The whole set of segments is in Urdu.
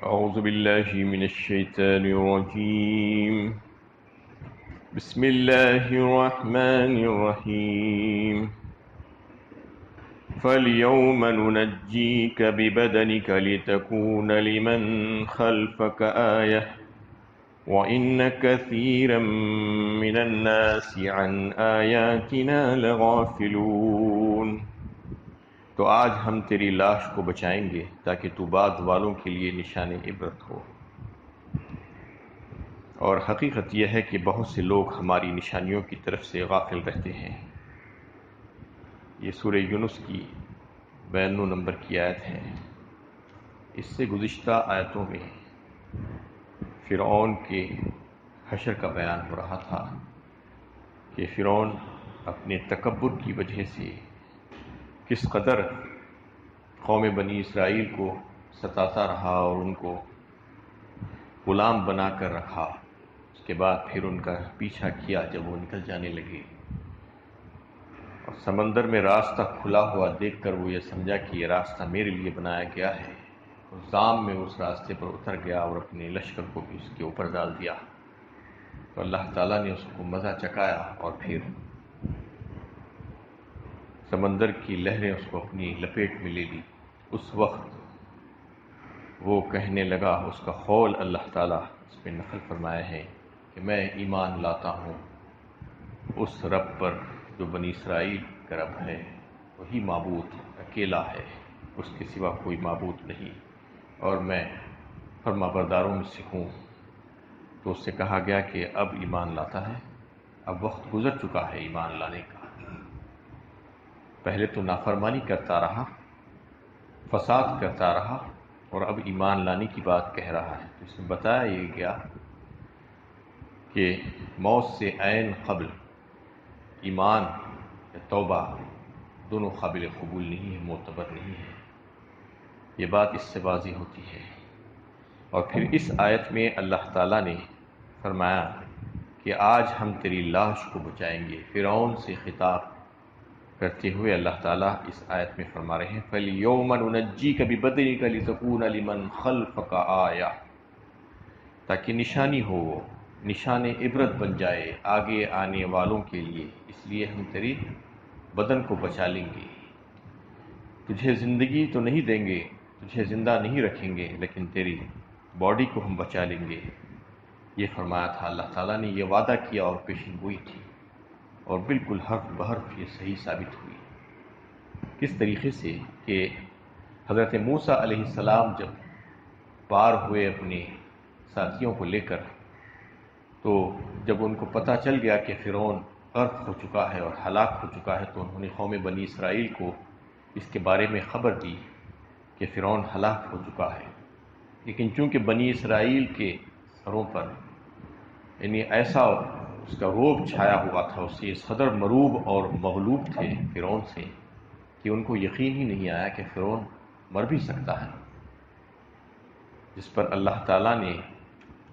أعوذ بالله من الشيطان الرجيم. بسم الله الرحمن الرحيم. فاليوم ننجيك ببدنك لتكون لمن خلفك آية وإن كثيرا من الناس عن آياتنا لغافلون. تو آج ہم تیری لاش کو بچائیں گے تاکہ تو بعد والوں کے لیے نشان عبرت ہو، اور حقیقت یہ ہے کہ بہت سے لوگ ہماری نشانیوں کی طرف سے غافل رہتے ہیں۔ یہ سورہ یونس کی 92 نمبر کی آیت ہے۔ اس سے گزشتہ آیتوں میں فرعون کے حشر کا بیان ہو رہا تھا کہ فرعون اپنے تکبر کی وجہ سے کس قدر قوم بنی اسرائیل کو ستاتا رہا اور ان کو غلام بنا کر رکھا۔ اس کے بعد پھر ان کا پیچھا کیا جب وہ نکل جانے لگے، اور سمندر میں راستہ کھلا ہوا دیکھ کر وہ یہ سمجھا کہ یہ راستہ میرے لیے بنایا گیا ہے، اور زام میں اس راستے پر اتر گیا اور اپنے لشکر کو بھی اس کے اوپر ڈال دیا۔ تو اللہ تعالیٰ نے اس کو مزہ چکایا اور پھر سمندر کی لہریں اس کو اپنی لپیٹ میں لے لی۔ اس وقت وہ کہنے لگا، اس کا قول اللہ تعالیٰ اس میں نقل فرمایا ہے کہ میں ایمان لاتا ہوں اس رب پر جو بنی اسرائیل کا رب ہے، وہی معبود اکیلا ہے، اس کے سوا کوئی معبود نہیں، اور میں فرما برداروں میں سے ہوں۔ تو اس سے کہا گیا کہ اب ایمان لاتا ہے، اب وقت گزر چکا ہے ایمان لانے کا۔ پہلے تو نافرمانی کرتا رہا، فساد کرتا رہا، اور اب ایمان لانے کی بات کہہ رہا ہے۔ تو اس میں بتایا یہ گیا کہ موت سے عین قبل ایمان یا توبہ دونوں قابل قبول نہیں ہے، معتبر نہیں ہے۔ یہ بات اس سے واضح ہوتی ہے۔ اور پھر اس آیت میں اللہ تعالیٰ نے فرمایا کہ آج ہم تیری لاش کو بچائیں گے۔ فرعون سے خطاب کرتے ہوئے اللہ تعالیٰ اس آیت میں فرما رہے ہیں فَالْيَوْمَ نُنَجِّيكَ بِبَدْنِكَ لِتَكُونَ لِمَنْ خَلْفَكَ آیَةً، تاکہ نشانی ہو، نشان عبرت بن جائے آگے آنے والوں کے لیے، اس لیے ہم تیری بدن کو بچا لیں گے۔ تجھے زندگی تو نہیں دیں گے، تجھے زندہ نہیں رکھیں گے، لیکن تیری باڈی کو ہم بچا لیں گے۔ یہ فرمایا تھا اللہ تعالیٰ نے، یہ وعدہ کیا اور پیشن گوئی تھی، اور بالکل حرف بحرف یہ صحیح ثابت ہوئی۔ کس طریقے سے کہ حضرت موسیٰ علیہ السلام جب پار ہوئے اپنے ساتھیوں کو لے کر، تو جب ان کو پتہ چل گیا کہ فرعون غرق ہو چکا ہے اور ہلاک ہو چکا ہے، تو انہوں نے قوم بنی اسرائیل کو اس کے بارے میں خبر دی کہ فرعون ہلاک ہو چکا ہے۔ لیکن چونکہ بنی اسرائیل کے سروں پر یعنی ایسا اس کا روب چھایا ہوا تھا، اس سے اس قدر مروب اور مغلوب تھے فرعون سے کہ ان کو یقین ہی نہیں آیا کہ فرعون مر بھی سکتا ہے، جس پر اللہ تعالیٰ نے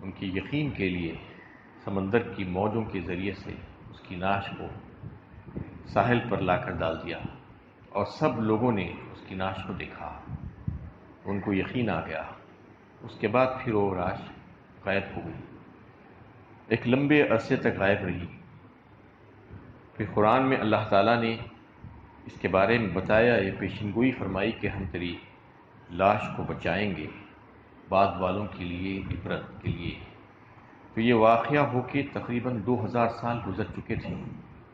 ان کی یقین کے لیے سمندر کی موجوں کے ذریعے سے اس کی ناش کو ساحل پر لا کر ڈال دیا، اور سب لوگوں نے اس کی ناش کو دیکھا، ان کو یقین آ گیا۔ اس کے بعد پھر وہ لاش غائب ہو گئی، ایک لمبے عرصے تک غائب رہی۔ پھر قرآن میں اللہ تعالیٰ نے اس کے بارے میں بتایا، یہ پیشن گوئی فرمائی کہ ہم تیری لاش کو بچائیں گے بعد والوں کے لیے، عبرت کے لیے۔ تو یہ واقعہ ہو کے تقریباً 2000 سال گزر چکے تھے۔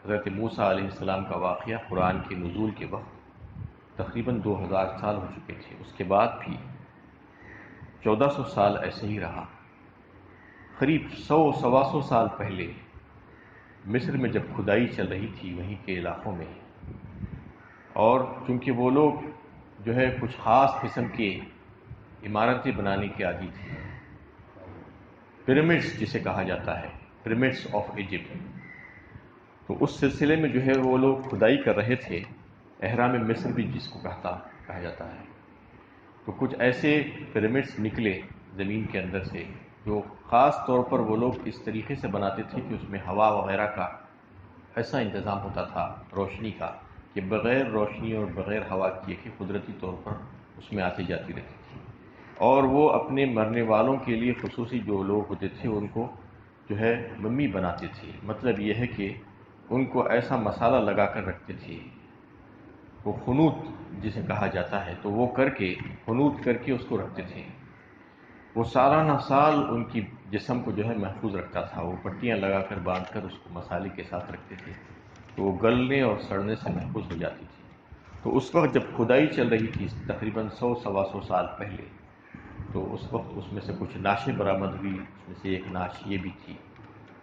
حضرت موسیٰ علیہ السلام کا واقعہ قرآن کے نزول کے وقت تقریباً 2000 سال ہو چکے تھے۔ اس کے بعد بھی 1400 سال ایسے ہی رہا۔ قریب 100-125 سال پہلے مصر میں جب کھدائی چل رہی تھی وہیں کے علاقوں میں، اور چونکہ وہ لوگ جو ہے کچھ خاص قسم کے عمارتیں بنانے کے عادی تھے، پیرامڈس جسے کہا جاتا ہے، پیرامڈس آف ایجپٹ، تو اس سلسلے میں جو ہے وہ لوگ کھدائی کر رہے تھے، اہرام مصر بھی جس کو کہا جاتا ہے۔ تو کچھ ایسے پیرامڈس نکلے زمین کے اندر سے جو خاص طور پر وہ لوگ اس طریقے سے بناتے تھے کہ اس میں ہوا وغیرہ کا ایسا انتظام ہوتا تھا، روشنی کا، کہ بغیر روشنی اور بغیر ہوا کیے کہ قدرتی طور پر اس میں آتی جاتی رہتی تھی۔ اور وہ اپنے مرنے والوں کے لیے خصوصی جو لوگ ہوتے تھے ان کو جو ہے ممی بناتے تھے۔ مطلب یہ ہے کہ ان کو ایسا مسالہ لگا کر رکھتے تھے، وہ خنوط جسے کہا جاتا ہے، تو وہ خنوط کر کے اس کو رکھتے تھے۔ وہ سالانہ سال ان کی جسم کو جو ہے محفوظ رکھتا تھا، وہ پٹیاں لگا کر باندھ کر اس کو مسالے کے ساتھ رکھتے تھے تو وہ گلنے اور سڑنے سے محفوظ ہو جاتی تھی۔ تو اس وقت جب کھدائی چل رہی تھی تقریباً 100-125 سال پہلے، تو اس وقت اس میں سے کچھ نعشیں برآمد ہوئی، اس میں سے ایک نعش یہ بھی تھی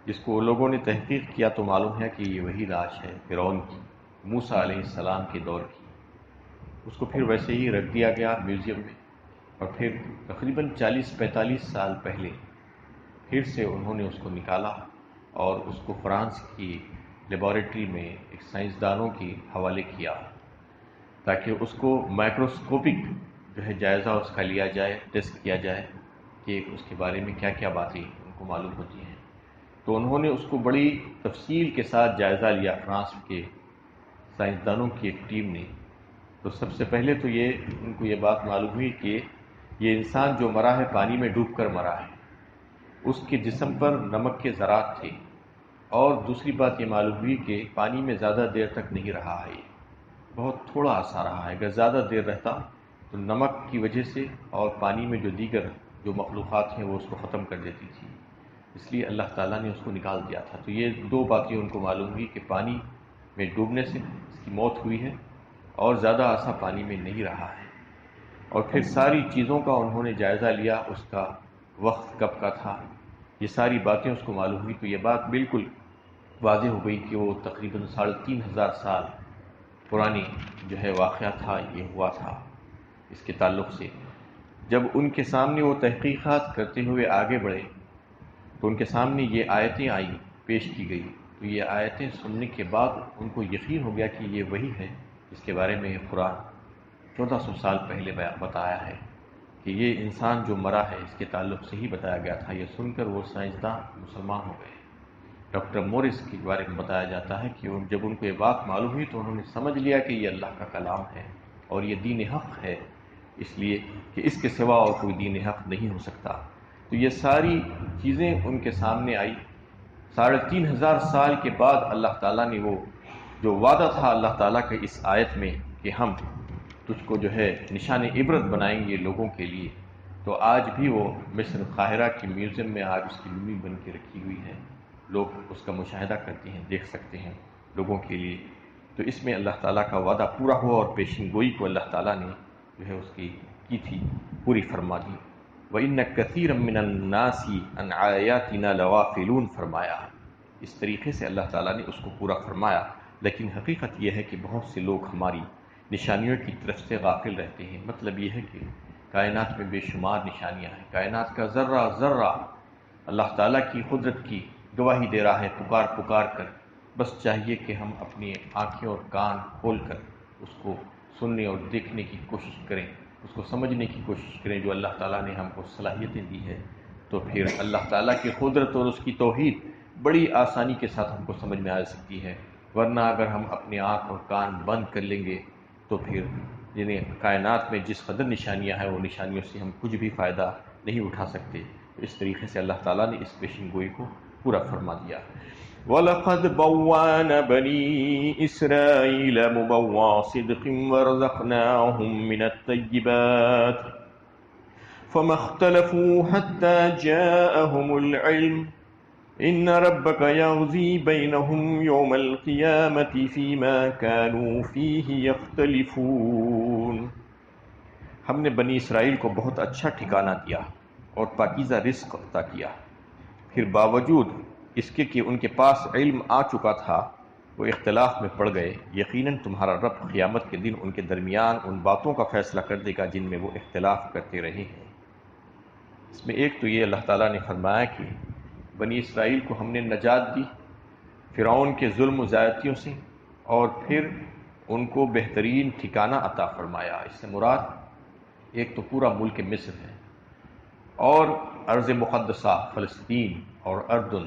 جس کو لوگوں نے تحقیق کیا تو معلوم ہے کہ یہ وہی نعش ہے فرعون کی، موسیٰ علیہ السلام کے دور کی۔ اس کو پھر ویسے ہی رکھ دیا گیا میوزیم میں، اور پھر تقریباً 40-45 سال پہلے پھر سے انہوں نے اس کو نکالا اور اس کو فرانس کی لیبارٹری میں ایک سائنسدانوں کے حوالے کیا تاکہ اس کو مائکروسکوپک جو ہے جائزہ اس کا لیا جائے، ٹیسٹ کیا جائے کہ اس کے بارے میں کیا کیا باتیں ان کو معلوم ہوتی ہیں۔ تو انہوں نے اس کو بڑی تفصیل کے ساتھ جائزہ لیا فرانس کے سائنسدانوں کی ایک ٹیم نے۔ تو سب سے پہلے تو ان کو یہ بات معلوم ہوئی کہ یہ انسان جو مرا ہے پانی میں ڈوب کر مرا ہے، اس کے جسم پر نمک کے ذرات تھے، اور دوسری بات یہ معلوم ہوئی کہ پانی میں زیادہ دیر تک نہیں رہا ہے، یہ بہت تھوڑا عرصہ رہا ہے۔ اگر زیادہ دیر رہتا تو نمک کی وجہ سے اور پانی میں جو دیگر جو مخلوقات ہیں وہ اس کو ختم کر دیتی تھی، اس لیے اللہ تعالیٰ نے اس کو نکال دیا تھا۔ تو یہ دو باتیں ان کو معلوم ہوئی کہ پانی میں ڈوبنے سے اس کی موت ہوئی ہے اور زیادہ عرصہ پانی میں نہیں رہا ہے۔ اور پھر ساری چیزوں کا انہوں نے جائزہ لیا، اس کا وقت کب کا تھا، یہ ساری باتیں اس کو معلوم ہوئی۔ تو یہ بات بالکل واضح ہو گئی کہ وہ تقریباً 3500 سال پرانی جو ہے واقعہ تھا، یہ ہوا تھا اس کے تعلق سے۔ جب ان کے سامنے وہ تحقیقات کرتے ہوئے آگے بڑھے تو ان کے سامنے یہ آیتیں آئیں، پیش کی گئی، تو یہ آیتیں سننے کے بعد ان کو یقین ہو گیا کہ یہ وہی ہے جس کے بارے میں قرآن 1400 سال پہلے بتایا ہے کہ یہ انسان جو مرا ہے اس کے تعلق سے ہی بتایا گیا تھا۔ یہ سن کر وہ سائنسداں مسلمان ہو گئے۔ ڈاکٹر مورس کے بارے میں بتایا جاتا ہے کہ جب ان کو یہ بات معلوم ہوئی تو انہوں نے سمجھ لیا کہ یہ اللہ کا کلام ہے اور یہ دین حق ہے، اس لیے کہ اس کے سوا اور کوئی دین حق نہیں ہو سکتا۔ تو یہ ساری چیزیں ان کے سامنے آئی۔ 3500 سال کے بعد اللہ تعالیٰ نے وہ جو وعدہ تھا اللہ تعالیٰ کے اس آیت میں کہ ہم تجھ کو جو ہے نشان عبرت بنائیں گے لوگوں کے لیے، تو آج بھی وہ مصر قاہرہ کی میوزیم میں آج اس کی ممی بن کے رکھی ہوئی ہے، لوگ اس کا مشاہدہ کرتے ہیں، دیکھ سکتے ہیں لوگوں کے لیے۔ تو اس میں اللہ تعالیٰ کا وعدہ پورا ہوا اور پیشن گوئی کو اللہ تعالیٰ نے جو ہے اس کی تھی پوری فرما دی۔ وَإِنَّ كَثِيرًا مِّنَ النَّاسِ عَنْ آيَاتِنَا لَغَافِلُونَ فرمایا۔ اس طریقے سے اللہ تعالیٰ نے اس کو پورا فرمایا، لیکن حقیقت یہ ہے کہ بہت سے لوگ ہماری نشانیوں کی طرف سے غافل رہتے ہیں۔ مطلب یہ ہے کہ کائنات میں بے شمار نشانیاں ہیں، کائنات کا ذرہ ذرہ اللہ تعالیٰ کی قدرت کی گواہی دے رہا ہے پکار پکار کر۔ بس چاہیے کہ ہم اپنی آنکھیں اور کان کھول کر اس کو سننے اور دیکھنے کی کوشش کریں، اس کو سمجھنے کی کوشش کریں جو اللہ تعالیٰ نے ہم کو صلاحیتیں دی ہے۔ تو پھر اللہ تعالیٰ کی قدرت اور اس کی توحید بڑی آسانی کے ساتھ ہم کو سمجھ میں آ سکتی ہے، ورنہ اگر ہم اپنے آنکھ اور کان بند کر لیں گے تو پھر کائنات میں جس قدر نشانیاں ہیں وہ نشانیوں سے ہم کچھ بھی فائدہ نہیں اٹھا سکتے۔ تو اس طریقے سے اللہ تعالیٰ نے اس پیشن گوئی کو پورا فرما دیا۔ وَلَقَدْ بَوَّأْنَا بَنِي إِسْرَائِيلَ مُبَوَّعَ صِدْقٍ وَرَزَقْنَاهُم مِّنَ الطَّيِّبَاتِ فَمَا اخْتَلَفُوا حَتَّىٰ جَاءَهُمُ الْعِلْمُ إِنَّ رَبَّكَ يَقْضِي بَيْنَهُمْ يَوْمَ الْقِيَامَةِ فِيمَا كَانُوا فِيهِ يَخْتَلِفُونَ۔ ہم نے بنی اسرائیل کو بہت اچھا ٹھکانہ دیا اور پاکیزہ رزق عطا کیا، پھر باوجود اس کے کہ ان کے پاس علم آ چکا تھا وہ اختلاف میں پڑ گئے۔ یقیناً تمہارا رب قیامت کے دن ان کے درمیان ان باتوں کا فیصلہ کر دے گا جن میں وہ اختلاف کرتے رہے ہیں۔ اس میں ایک تو یہ اللہ تعالیٰ نے فرمایا کہ بنی اسرائیل کو ہم نے نجات دی فرعون کے ظلم و زیادتیوں سے، اور پھر ان کو بہترین ٹھکانہ عطا فرمایا۔ اس سے مراد ایک تو پورا ملک مصر ہے، اور ارض مقدسہ فلسطین اور اردن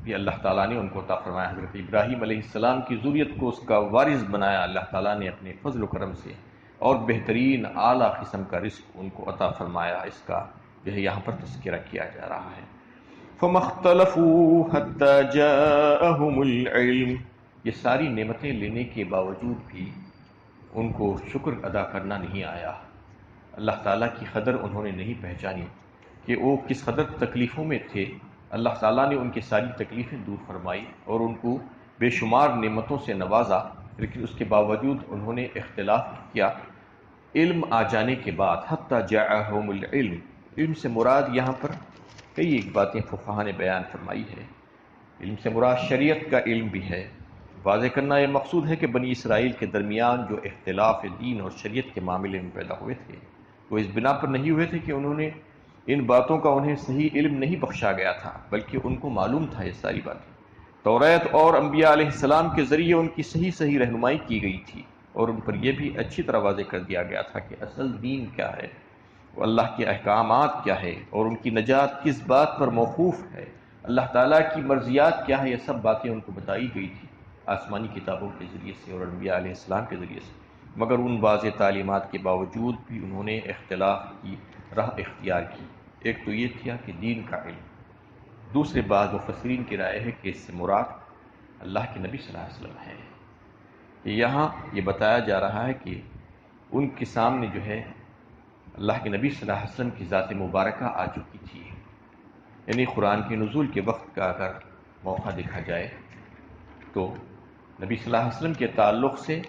یہ اللہ تعالیٰ نے ان کو عطا فرمایا۔ حضرت ابراہیم علیہ السلام کی ذریت کو اس کا وارث بنایا اللہ تعالیٰ نے اپنے فضل و کرم سے، اور بہترین اعلیٰ قسم کا رزق ان کو عطا فرمایا، اس کا جو ہے یہاں پر تذکرہ کیا جا رہا ہے۔ فَمَا اخْتَلَفُوا حَتَّى جَاءَهُمُ الْعِلْمُ، یہ ساری نعمتیں لینے کے باوجود بھی ان کو شکر ادا کرنا نہیں آیا، اللہ تعالیٰ کی قدر انہوں نے نہیں پہچانی کہ وہ کس قدر تکلیفوں میں تھے۔ اللہ تعالیٰ نے ان کی ساری تکلیفیں دور فرمائی اور ان کو بے شمار نعمتوں سے نوازا، لیکن اس کے باوجود انہوں نے اختلاف کیا۔ علم آ جانے کے بعد حتی جاءہم العلم، علم سے مراد یہاں پر کئی ایک باتیں فقہا نے بیان فرمائی ہے۔ علم سے مراد شریعت کا علم بھی ہے۔ واضح کرنا یہ مقصود ہے کہ بنی اسرائیل کے درمیان جو اختلاف دین اور شریعت کے معاملے میں پیدا ہوئے تھے، وہ اس بنا پر نہیں ہوئے تھے کہ انہوں نے ان باتوں کا انہیں صحیح علم نہیں بخشا گیا تھا، بلکہ ان کو معلوم تھا یہ ساری باتیں۔ توریت اور انبیاء علیہ السلام کے ذریعے ان کی صحیح رہنمائی کی گئی تھی، اور ان پر یہ بھی اچھی طرح واضح کر دیا گیا تھا کہ اصل دین کیا ہے، وہ اللہ کے احکامات کیا ہے، اور ان کی نجات کس بات پر موقوف ہے، اللہ تعالیٰ کی مرضیات کیا ہے، یہ سب باتیں ان کو بتائی گئی تھی آسمانی کتابوں کے ذریعے سے اور انبیاء علیہ السلام کے ذریعے سے۔ مگر ان واضح تعلیمات کے باوجود بھی انہوں نے اختلاف کی راہ اختیار کی۔ ایک تو یہ تھا کہ دین کا علم، دوسرے بعض مفسرین کی رائے ہے کہ اس سے مراد اللہ کے نبی صلی اللہ علیہ وسلم ہے۔ یہاں یہ بتایا جا رہا ہے کہ ان کے سامنے جو ہے اللہ کے نبی صلی اللہ علیہ وسلم کی ذات مبارکہ آ چکی تھی، یعنی قرآن کے نزول کے وقت کا اگر موقع دیکھا جائے تو نبی صلی اللہ علیہ وسلم کے تعلق سے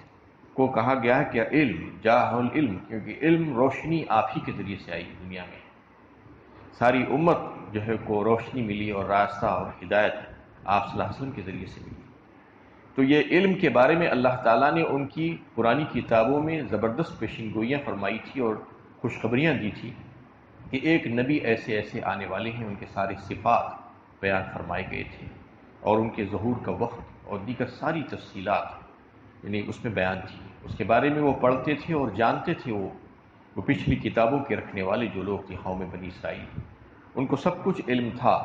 کو کہا گیا ہے کہ علم جاء العلم، کیونکہ علم روشنی آپ ہی کے ذریعے سے آئی دنیا میں، ساری امت جو ہے کو روشنی ملی اور راستہ اور ہدایت آپ صلی اللہ علیہ وسلم کے ذریعے سے ملی۔ تو یہ علم کے بارے میں اللہ تعالیٰ نے ان کی پرانی کتابوں میں زبردست پیشین گوئیاں فرمائی تھی اور خوشخبریاں دی تھی کہ ایک نبی ایسے ایسے آنے والے ہیں، ان کے سارے صفات بیان فرمائے گئے تھے اور ان کے ظہور کا وقت اور دیگر ساری تفصیلات یعنی اس میں بیان تھی، اس کے بارے میں وہ پڑھتے تھے اور جانتے تھے۔ وہ پچھلی کتابوں کے رکھنے والے جو لوگ تھے قوم بنی اسرائیل، ان کو سب کچھ علم تھا۔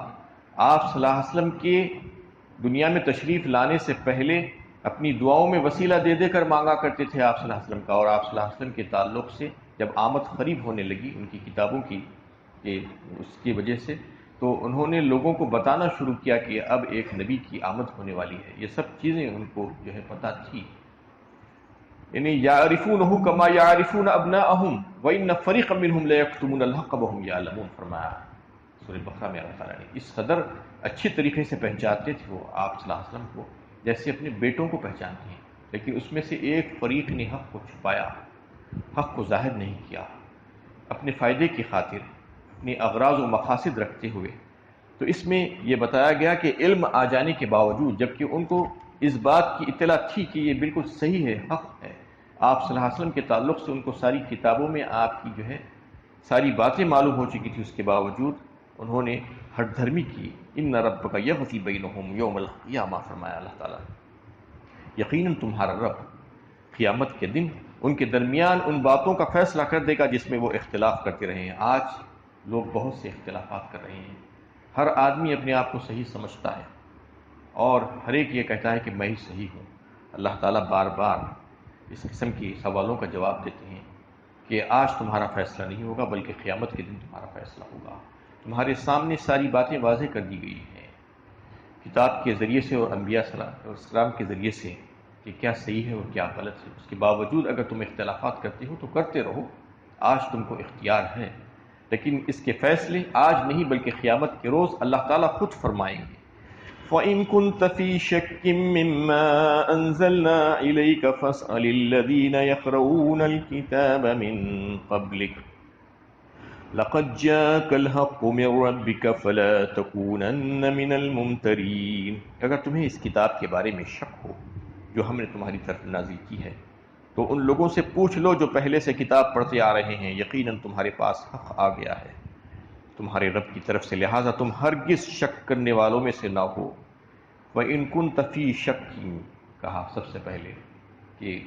آپ صلی اللہ علیہ وسلم کے دنیا میں تشریف لانے سے پہلے اپنی دعاؤں میں وسیلہ دے دے کر مانگا کرتے تھے آپ صلی اللہ علیہ وسلم کا، اور آپ صلی اللہ علیہ وسلم کے تعلق سے جب آمد قریب ہونے لگی ان کی کتابوں کی اس کی وجہ سے، تو انہوں نے لوگوں کو بتانا شروع کیا کہ اب ایک نبی کی آمد ہونے والی ہے۔ یہ سب چیزیں ان کو جو ہے پتہ تھی، یعنی یعرفونہ کما یعرفون ابناءہم وان فریقا منہم لیکتمون الحق وہم یعلمون، فرمایا سورہ بقرہ میں اللہ تعالیٰ نے۔ اس قدر اچھی طریقے سے پہچانتے تھے وہ آپ صلی اللہ علیہ وسلم کو جیسے اپنے بیٹوں کو پہچانتے ہیں، لیکن اس میں سے ایک فریق نے حق کو چھپایا، حق کو ظاہر نہیں کیا اپنے فائدے کی خاطر، اپنی اغراض و مقاصد رکھتے ہوئے۔ تو اس میں یہ بتایا گیا کہ علم آ جانے کے باوجود، جبکہ ان کو اس بات کی اطلاع تھی کہ یہ بالکل صحیح ہے، حق ہے، آپ صلی اللہ علیہ وسلم کے تعلق سے ان کو ساری کتابوں میں آپ کی جو ہے ساری باتیں معلوم ہو چکی تھی، اس کے باوجود انہوں نے ہٹ دھرمی کی۔ ان ربک یقضی بینہم یوم القیامہ، فرمایا اللہ تعالیٰ، یقیناً تمہارا رب قیامت کے دن ان کے درمیان ان باتوں کا فیصلہ کر دے گا جس میں وہ اختلاف کرتے رہے ہیں۔ آج لوگ بہت سے اختلافات کر رہے ہیں، ہر آدمی اپنے آپ کو صحیح سمجھتا ہے اور ہر ایک یہ کہتا ہے کہ میں ہی صحیح ہوں۔ اللہ تعالیٰ بار بار اس قسم کی سوالوں کا جواب دیتے ہیں کہ آج تمہارا فیصلہ نہیں ہوگا بلکہ قیامت کے دن تمہارا فیصلہ ہوگا۔ تمہارے سامنے ساری باتیں واضح کر دی گئی ہیں کتاب کے ذریعے سے اور انبیاء صلی اللہ علیہ وسلم کے ذریعے سے کہ کیا صحیح ہے اور کیا غلط ہے۔ اس کے باوجود اگر تم اختلافات کرتے ہو تو کرتے رہو، آج تم کو اختیار ہے، لیکن اس کے فیصلے آج نہیں بلکہ قیامت کے روز اللہ تعالیٰ خود فرمائیں گے۔ فَإِن كُنتَ فِي شَكٍّ مِّمَّا أَنزَلْنَا إِلَيْكَ فَاسْأَلِ الَّذِينَ يَقْرَؤُونَ الْكِتَابَ مِن قَبْلِكَ لَقَدْ جَاءَكَ الْحَقُّ مِن رَّبِّكَ فَلَا تَكُونَنَّ مِنَ الْمُمْتَرِينَ۔ اگر تمہیں اس کتاب کے بارے میں شک ہو جو ہم نے تمہاری طرف نازل کی ہے تو ان لوگوں سے پوچھ لو جو پہلے سے کتاب پڑھتے آ رہے ہیں، یقیناً تمہارے پاس حق آ گیا ہے تمہارے رب کی طرف سے، لہٰذا تم ہرگز شک کرنے والوں میں سے نہ ہو۔ وَإِن كُنتَ فِي شَكٍّ، کہا سب سے پہلے کہ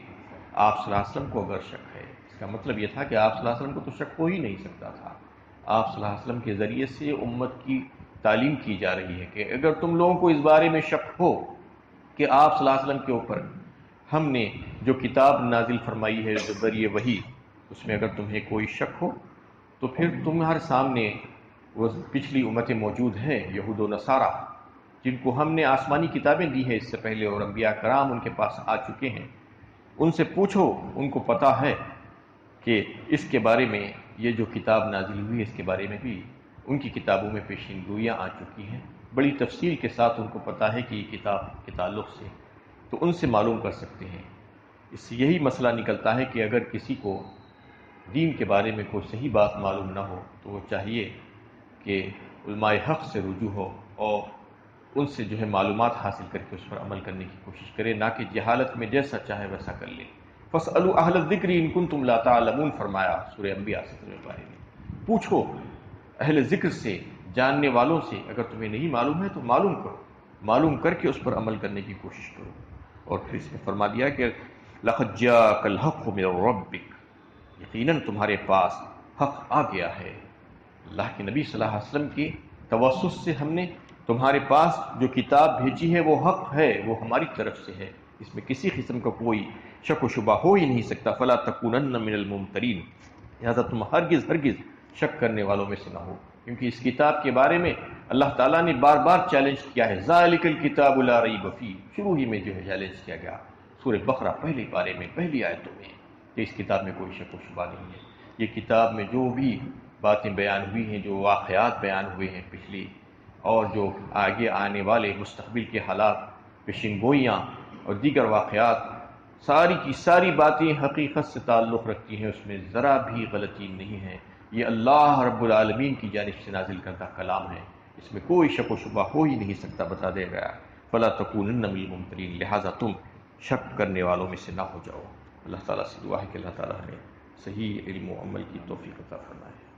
آپ صلی اللہ علیہ وسلم کو اگر شک ہے، اس کا مطلب یہ تھا کہ آپ صلی اللہ علیہ وسلم کو تو شک ہو ہی نہیں سکتا تھا۔ آپ صلی اللہ علیہ وسلم کے ذریعے سے امت کی تعلیم کی جا رہی ہے کہ اگر تم لوگوں کو اس بارے میں شک ہو کہ آپ صلی اللہ علیہ وسلم کے اوپر ہم نے جو کتاب نازل فرمائی ہے جو ذریعے وحی اس میں اگر تمہیں کوئی شک ہو تو پھر تمہارے سامنے وہ پچھلی امتیں موجود ہیں، یہود و نصارہ، جن کو ہم نے آسمانی کتابیں دی ہیں اس سے پہلے، اور انبیاء کرام ان کے پاس آ چکے ہیں، ان سے پوچھو، ان کو پتہ ہے کہ اس کے بارے میں، یہ جو کتاب نازل ہوئی ہے اس کے بارے میں بھی ان کی کتابوں میں پیشین گوئیاں آ چکی ہیں، بڑی تفصیل کے ساتھ ان کو پتہ ہے کہ یہ کتاب کے تعلق سے، تو ان سے معلوم کر سکتے ہیں۔ اس سے یہی مسئلہ نکلتا ہے کہ اگر کسی کو دین کے بارے میں کوئی صحیح بات معلوم نہ ہو تو وہ چاہیے کہ علماء حق سے رجوع ہو اور ان سے جو ہے معلومات حاصل کر کے اس پر عمل کرنے کی کوشش کرے، نہ کہ جہالت میں جیسا چاہے ویسا کر لے۔ فَاسْأَلُوا أَهْلَ الذِّكْرِ إِن كُنتُمْ لَا تَعْلَمُونَ فرمایا سورہ انبیاء 17 پارے میں، پوچھو اہل ذکر سے، جاننے والوں سے، اگر تمہیں نہیں معلوم ہے تو معلوم کرو، معلوم کر کے اس پر عمل کرنے کی کوشش کرو۔ اور پھر اس میں فرما دیا کہ لَقَدْ جَاءَكَ الْحَقُّ مِنْ رَبِّكَ، یقیناً تمہارے پاس حق آ گیا ہے۔ اللہ کے نبی صلی اللہ علیہ وسلم کی توسط سے ہم نے تمہارے پاس جو کتاب بھیجی ہے وہ حق ہے، وہ ہماری طرف سے ہے، اس میں کسی قسم کا کوئی شک و شبہ ہو ہی نہیں سکتا۔ فَلَا تَكُونَنَّ مِنَ الْمُمْتَرِينَ، لہذا تم ہرگز شک کرنے والوں میں سے نہ ہو، کیونکہ اس کتاب کے بارے میں اللہ تعالیٰ نے بار بار چیلنج کیا ہے۔ ذَلِكَ الْكِتَابُ لَا رَيْبَ فِيهِ، شروع ہی میں جو ہے چیلنج کیا گیا سورہ بقرہ پہلے پارے میں پہلی آیتوں میں، کہ اس کتاب میں کوئی شک و شبہ نہیں ہے۔ یہ کتاب میں جو بھی باتیں بیان ہوئی ہیں، جو واقعات بیان ہوئے ہیں پچھلی، اور جو آگے آنے والے مستقبل کے حالات، پیشین گوئیاں اور دیگر واقعات، ساری کی ساری باتیں حقیقت سے تعلق رکھتی ہیں، اس میں ذرا بھی غلطی نہیں ہے۔ یہ اللہ رب العالمین کی جانب سے نازل کردہ کلام ہے، اس میں کوئی شک و شبہ ہو ہی نہیں سکتا، بتا دے گیا۔ فَلَا تَكُونَنَّ مِنَ الْمُمْتَرِينَ، لہٰذا تم شک کرنے والوں میں سے نہ ہو جاؤ۔ اللہ تعالیٰ سے دعا ہے کہ اللہ تعالیٰ ہمیں صحیح علم و عمل کی توفیق عطا فرمائے۔